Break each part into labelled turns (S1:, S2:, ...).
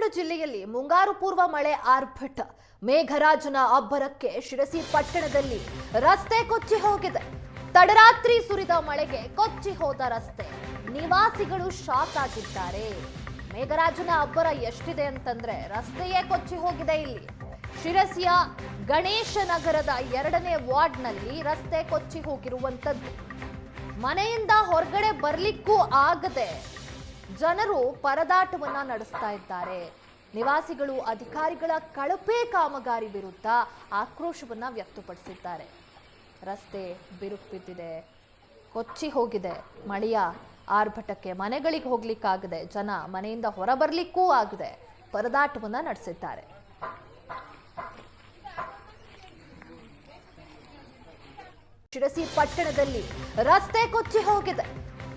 S1: ಕನ್ನಡ ಜಿಲ್ಲೆಯಲ್ಲಿ ಮುಂಗಾರು ಪೂರ್ವ ಮಳೆ ಆರ್ಭಟ. ಮೇಘರಾಜನ ಅಬ್ಬರಕ್ಕೆ ಶಿರಸಿ ಪಟ್ಟಣದಲ್ಲಿ ರಸ್ತೆ ಕೊಚ್ಚಿ ಹೋಗಿದೆ. ತಡರಾತ್ರಿ ಸುರಿದ ಮಳೆಗೆ ಕೊಚ್ಚಿ ಹೋದ ರಸ್ತೆ, ನಿವಾಸಿಗಳು ಶಾಕ್ ಆಗಿದ್ದಾರೆ. ಮೇಘರಾಜನ ಅಬ್ಬರ ಎಷ್ಟಿದೆ ಅಂತಂದ್ರೆ ರಸ್ತೆಯೇ ಕೊಚ್ಚಿ ಹೋಗಿದೆ. ಇಲ್ಲಿ ಶಿರಸಿಯ ಗಣೇಶ ನಗರದ 2ನೇ ವಾರ್ಡ್ನಲ್ಲಿ ರಸ್ತೆ ಕೊಚ್ಚಿ ಹೋಗಿರುವಂತದ್ದು. ಮನೆಯಿಂದ ಹೊರಗಡೆ ಬರ್ಲಿಕ್ಕೂ ಆಗದೆ ಜನರು ಪರದಾಟವನ್ನ ನಡೆಸ್ತಾ ಇದ್ದಾರೆ. ನಿವಾಸಿಗಳು ಅಧಿಕಾರಿಗಳ ಕಳಪೆ ಕಾಮಗಾರಿ ವಿರುದ್ಧ ಆಕ್ರೋಶವನ್ನ ವ್ಯಕ್ತಪಡಿಸಿದ್ದಾರೆ. ರಸ್ತೆ ಬಿರುಕು ಬಿದ್ದಿದೆ, ಕೊಚ್ಚಿ ಹೋಗಿದೆ. ಮಳೆಯ ಆರ್ಭಟಕ್ಕೆ ಮನೆಗಳಿಗೆ ಹೋಗ್ಲಿಕ್ಕಾಗದೆ, ಜನ ಮನೆಯಿಂದ ಹೊರಬರ್ಲಿಕ್ಕೂ ಆಗದೆ ಪರದಾಟವನ್ನ ನಡೆಸಿದ್ದಾರೆ. ಶಿರಸಿ ಪಟ್ಟಣದಲ್ಲಿ ರಸ್ತೆ ಕೊಚ್ಚಿ ಹೋಗಿದೆ.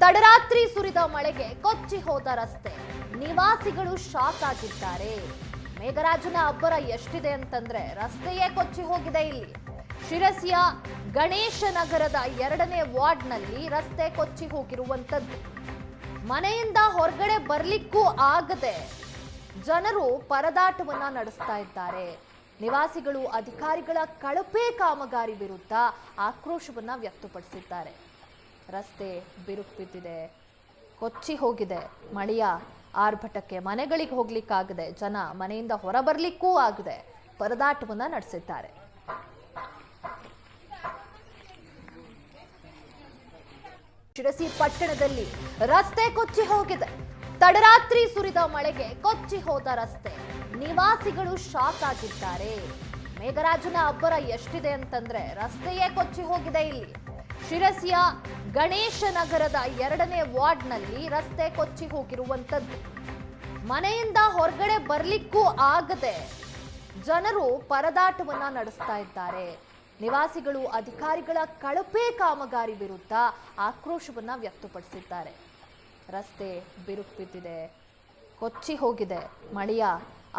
S1: ತಡರಾತ್ರಿ ಸುರಿದ ಮಳೆಗೆ ಕೊಚ್ಚಿ ಹೋದ ರಸ್ತೆ, ನಿವಾಸಿಗಳು ಶಾಕ್ ಆಗಿದ್ದಾರೆ. ಮೇಘರಾಜನ ಅಬ್ಬರ ಎಷ್ಟಿದೆ ಅಂತಂದ್ರೆ ರಸ್ತೆಯೇ ಕೊಚ್ಚಿ ಹೋಗಿದೆ. ಇಲ್ಲಿ ಶಿರಸಿಯ ಗಣೇಶ ನಗರದ 2ನೇ ವಾರ್ಡ್ನಲ್ಲಿ ರಸ್ತೆ ಕೊಚ್ಚಿ ಹೋಗಿರುವಂತದ್ದು. ಮನೆಯಿಂದ ಹೊರಗಡೆ ಬರ್ಲಿಕ್ಕೂ ಆಗದೆ ಜನರು ಪರದಾಟವನ್ನ ನಡೆಸ್ತಾ ಇದ್ದಾರೆ. ನಿವಾಸಿಗಳು ಅಧಿಕಾರಿಗಳ ಕಳಪೆ ಕಾಮಗಾರಿ ವಿರುದ್ಧ ಆಕ್ರೋಶವನ್ನ ವ್ಯಕ್ತಪಡಿಸಿದ್ದಾರೆ. ರಸ್ತೆ ಬಿರುಕು ಬಿದ್ದಿದೆ, ಕೊಚ್ಚಿ ಹೋಗಿದೆ. ಮಳೆಯ ಆರ್ಭಟಕ್ಕೆ ಮನೆಗಳಿಗೆ ಹೋಗ್ಲಿಕ್ಕಾಗದೆ, ಜನ ಮನೆಯಿಂದ ಹೊರಬರ್ಲಿಕ್ಕೂ ಆಗದೆ ಪರದಾಟವನ್ನ ನಡೆಸಿದ್ದಾರೆ. ಶಿರಸಿ ಪಟ್ಟಣದಲ್ಲಿ ರಸ್ತೆ ಕೊಚ್ಚಿ ಹೋಗಿದೆ. ತಡರಾತ್ರಿ ಸುರಿದ ಮಳೆಗೆ ಕೊಚ್ಚಿ ಹೋದ ರಸ್ತೆ, ನಿವಾಸಿಗಳು ಶಾಕ್ ಆಗಿದ್ದಾರೆ. ಮೇಘರಾಜನ ಅಬ್ಬರ ಎಷ್ಟಿದೆ ಅಂತಂದ್ರೆ ರಸ್ತೆಯೇ ಕೊಚ್ಚಿ ಹೋಗಿದೆ. ಇಲ್ಲಿ ಶಿರಸಿಯ ಗಣೇಶ ನಗರದ 2ನೇ ವಾರ್ಡ್ನಲ್ಲಿ ರಸ್ತೆ ಕೊಚ್ಚಿ ಹೋಗಿರುವಂತದ್ದು. ಮನೆಯಿಂದ ಹೊರಗಡೆ ಬರ್ಲಿಕ್ಕೂ ಆಗದೆ ಜನರು ಪರದಾಟವನ್ನ ನಡೆಸ್ತಾ ಇದ್ದಾರೆ. ನಿವಾಸಿಗಳು ಅಧಿಕಾರಿಗಳ ಕಳಪೆ ಕಾಮಗಾರಿ ವಿರುದ್ಧ ಆಕ್ರೋಶವನ್ನ ವ್ಯಕ್ತಪಡಿಸಿದ್ದಾರೆ. ರಸ್ತೆ ಬಿರುಕು ಬಿದ್ದಿದೆ, ಕೊಚ್ಚಿ ಹೋಗಿದೆ. ಮಳೆಯ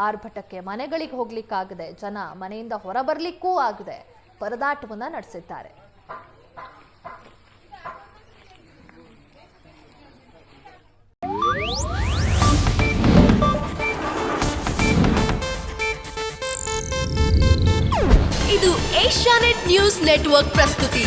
S1: ಆರ್ಭಟಕ್ಕೆ ಮನೆಗಳಿಗೆ ಹೋಗ್ಲಿಕ್ಕಾಗದೆ, ಜನ ಮನೆಯಿಂದ ಹೊರಬರ್ಲಿಕ್ಕೂ ಆಗದೆ ಪರದಾಟವನ್ನ ನಡೆಸಿದ್ದಾರೆ.
S2: ಇದು ಏಷ್ಯಾನೆಟ್ ನ್ಯೂಸ್ ನೆಟ್ವರ್ಕ್ ಪ್ರಸ್ತುತಿ.